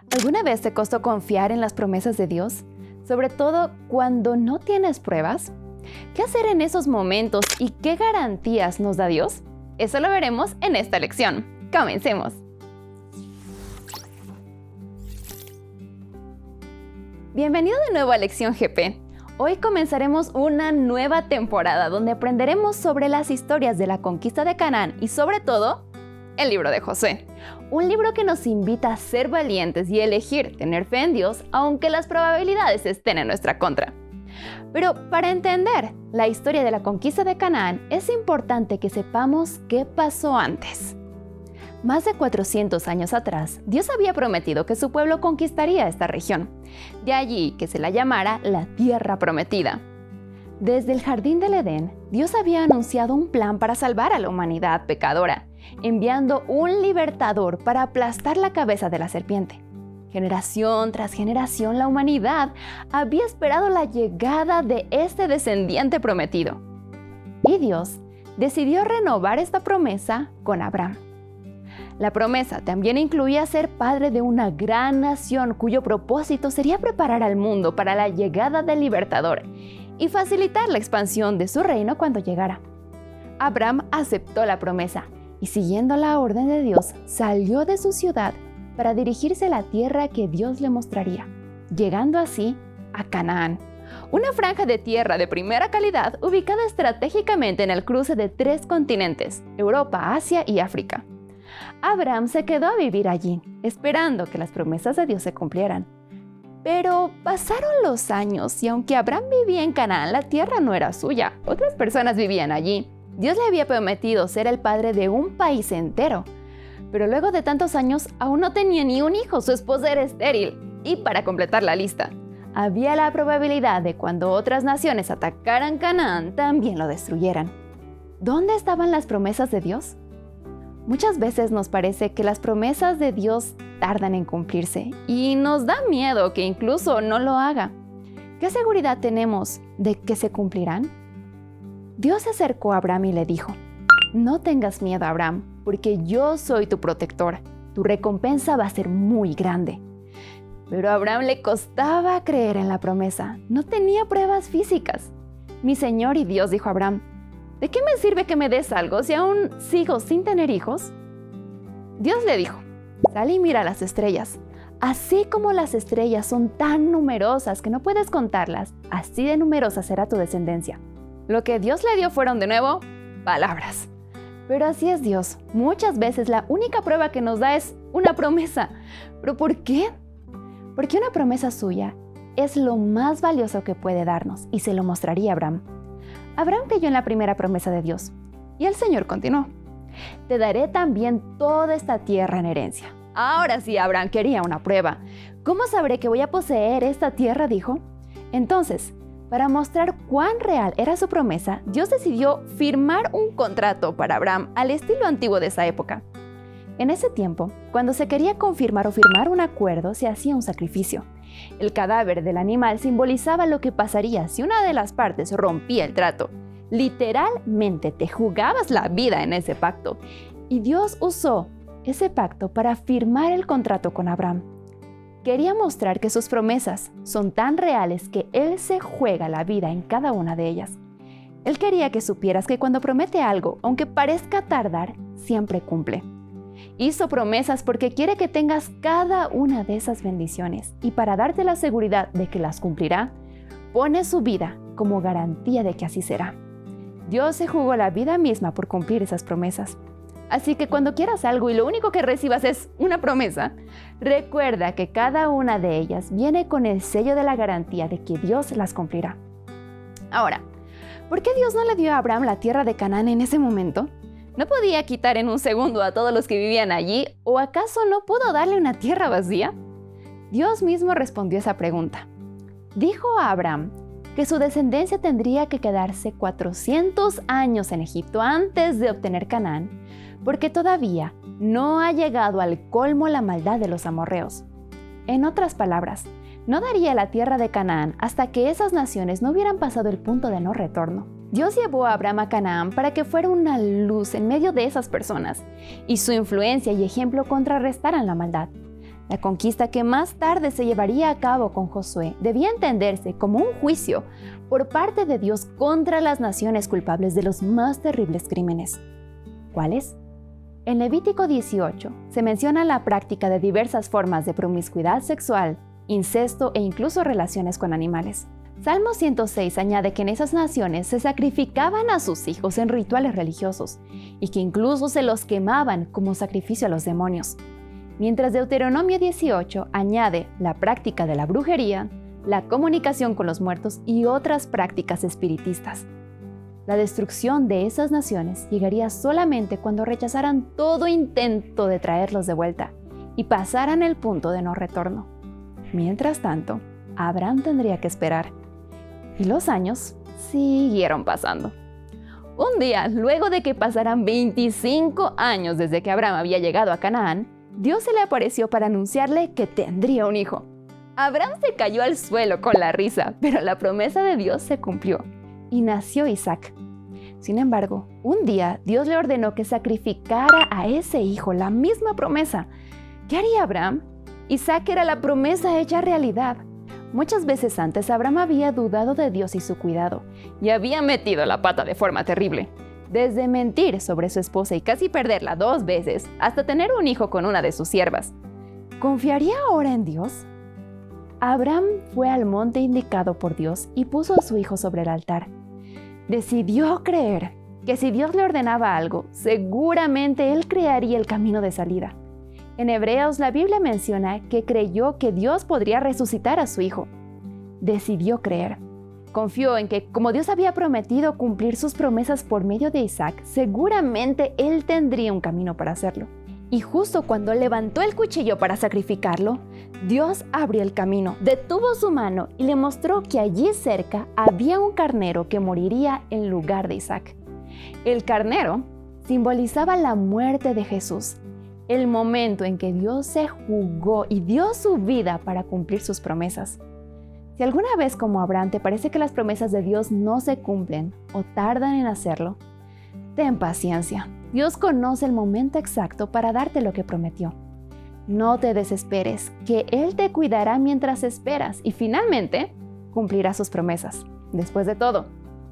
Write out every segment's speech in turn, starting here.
¿Alguna vez te costó confiar en las promesas de Dios? Sobre todo cuando no tienes pruebas. ¿Qué hacer en esos momentos y qué garantías nos da Dios? Eso lo veremos en esta lección. ¡Comencemos! Bienvenido de nuevo a Lección GP. Hoy comenzaremos una nueva temporada donde aprenderemos sobre las historias de la conquista de Canaán y sobre todo, el libro de Josué. Un libro que nos invita a ser valientes y elegir tener fe en Dios aunque las probabilidades estén en nuestra contra. Pero para entender la historia de la conquista de Canaán es importante que sepamos qué pasó antes. Más de 400 años atrás, Dios había prometido que su pueblo conquistaría esta región. De allí que se la llamara la Tierra Prometida. Desde el Jardín del Edén, Dios había anunciado un plan para salvar a la humanidad pecadora, enviando un libertador para aplastar la cabeza de la serpiente. Generación tras generación, la humanidad había esperado la llegada de este descendiente prometido. Y Dios decidió renovar esta promesa con Abraham. La promesa también incluía ser padre de una gran nación cuyo propósito sería preparar al mundo para la llegada del libertador y facilitar la expansión de su reino cuando llegara. Abraham aceptó la promesa y, siguiendo la orden de Dios, salió de su ciudad para dirigirse a la tierra que Dios le mostraría, llegando así a Canaán, una franja de tierra de primera calidad ubicada estratégicamente en el cruce de 3 continentes, Europa, Asia y África. Abraham se quedó a vivir allí, esperando que las promesas de Dios se cumplieran. Pero pasaron los años y aunque Abraham vivía en Canaán, la tierra no era suya. Otras personas vivían allí. Dios le había prometido ser el padre de un país entero. Pero luego de tantos años, aún no tenía ni un hijo, su esposa era estéril. Y para completar la lista, había la probabilidad de cuando otras naciones atacaran Canaán, también lo destruyeran. ¿Dónde estaban las promesas de Dios? Muchas veces nos parece que las promesas de Dios tardan en cumplirse y nos da miedo que incluso no lo haga. ¿Qué seguridad tenemos de que se cumplirán? Dios se acercó a Abraham y le dijo: «No tengas miedo, Abraham, porque yo soy tu protector. Tu recompensa va a ser muy grande». Pero a Abraham le costaba creer en la promesa. No tenía pruebas físicas. «Mi Señor y Dios», dijo Abraham, «¿de qué me sirve que me des algo si aún sigo sin tener hijos?» Dios le dijo: «Sal y mira las estrellas. Así como las estrellas son tan numerosas que no puedes contarlas, así de numerosa será tu descendencia». Lo que Dios le dio fueron de nuevo palabras. Pero así es Dios. Muchas veces la única prueba que nos da es una promesa. ¿Pero por qué? Porque una promesa suya es lo más valioso que puede darnos y se lo mostraría a Abraham. Abraham creyó en la primera promesa de Dios y el Señor continuó: «Te daré también toda esta tierra en herencia». Ahora sí, Abraham quería una prueba. «¿Cómo sabré que voy a poseer esta tierra?», dijo. Entonces, para mostrar cuán real era su promesa, Dios decidió firmar un contrato para Abraham al estilo antiguo de esa época. En ese tiempo, cuando se quería confirmar o firmar un acuerdo, se hacía un sacrificio. El cadáver del animal simbolizaba lo que pasaría si una de las partes rompía el trato. Literalmente te jugabas la vida en ese pacto. Y Dios usó ese pacto para firmar el contrato con Abraham. Quería mostrar que sus promesas son tan reales que Él se juega la vida en cada una de ellas. Él quería que supieras que cuando promete algo, aunque parezca tardar, siempre cumple. Hizo promesas porque quiere que tengas cada una de esas bendiciones y para darte la seguridad de que las cumplirá, pone su vida como garantía de que así será. Dios se jugó la vida misma por cumplir esas promesas. Así que cuando quieras algo y lo único que recibas es una promesa, recuerda que cada una de ellas viene con el sello de la garantía de que Dios las cumplirá. Ahora, ¿por qué Dios no le dio a Abraham la tierra de Canaán en ese momento? ¿No podía quitar en un segundo a todos los que vivían allí? ¿O acaso no pudo darle una tierra vacía? Dios mismo respondió esa pregunta. Dijo a Abraham que su descendencia tendría que quedarse 400 años en Egipto antes de obtener Canaán, porque todavía no ha llegado al colmo la maldad de los amorreos. En otras palabras, no daría la tierra de Canaán hasta que esas naciones no hubieran pasado el punto de no retorno. Dios llevó a Abraham a Canaán para que fuera una luz en medio de esas personas y su influencia y ejemplo contrarrestaran la maldad. La conquista que más tarde se llevaría a cabo con Josué debía entenderse como un juicio por parte de Dios contra las naciones culpables de los más terribles crímenes. ¿Cuáles? En Levítico 18 se menciona la práctica de diversas formas de promiscuidad sexual, incesto e incluso relaciones con animales. Salmo 106 añade que en esas naciones se sacrificaban a sus hijos en rituales religiosos y que incluso se los quemaban como sacrificio a los demonios. Mientras Deuteronomio 18 añade la práctica de la brujería, la comunicación con los muertos y otras prácticas espiritistas. La destrucción de esas naciones llegaría solamente cuando rechazaran todo intento de traerlos de vuelta y pasaran el punto de no retorno. Mientras tanto, Abraham tendría que esperar. Y los años siguieron pasando. Un día, luego de que pasaran 25 años desde que Abraham había llegado a Canaán, Dios se le apareció para anunciarle que tendría un hijo. Abraham se cayó al suelo con la risa, pero la promesa de Dios se cumplió y nació Isaac. Sin embargo, un día Dios le ordenó que sacrificara a ese hijo, la misma promesa. ¿Qué haría Abraham? Isaac era la promesa hecha realidad. Muchas veces antes Abraham había dudado de Dios y su cuidado, y había metido la pata de forma terrible. Desde mentir sobre su esposa y casi perderla 2 veces, hasta tener un hijo con una de sus siervas. ¿Confiaría ahora en Dios? Abraham fue al monte indicado por Dios y puso a su hijo sobre el altar. Decidió creer que si Dios le ordenaba algo, seguramente él crearía el camino de salida. En Hebreos, la Biblia menciona que creyó que Dios podría resucitar a su hijo. Decidió creer. Confió en que, como Dios había prometido cumplir sus promesas por medio de Isaac, seguramente él tendría un camino para hacerlo. Y justo cuando levantó el cuchillo para sacrificarlo, Dios abrió el camino, detuvo su mano y le mostró que allí cerca había un carnero que moriría en lugar de Isaac. El carnero simbolizaba la muerte de Jesús, el momento en que Dios se jugó y dio su vida para cumplir sus promesas. Si alguna vez, como Abraham, te parece que las promesas de Dios no se cumplen o tardan en hacerlo, ten paciencia. Dios conoce el momento exacto para darte lo que prometió. No te desesperes, que Él te cuidará mientras esperas y finalmente cumplirá sus promesas. Después de todo,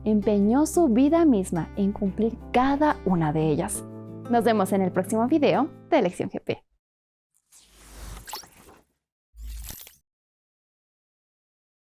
empeñó su vida misma en cumplir cada una de ellas. Nos vemos en el próximo video de Lección GP.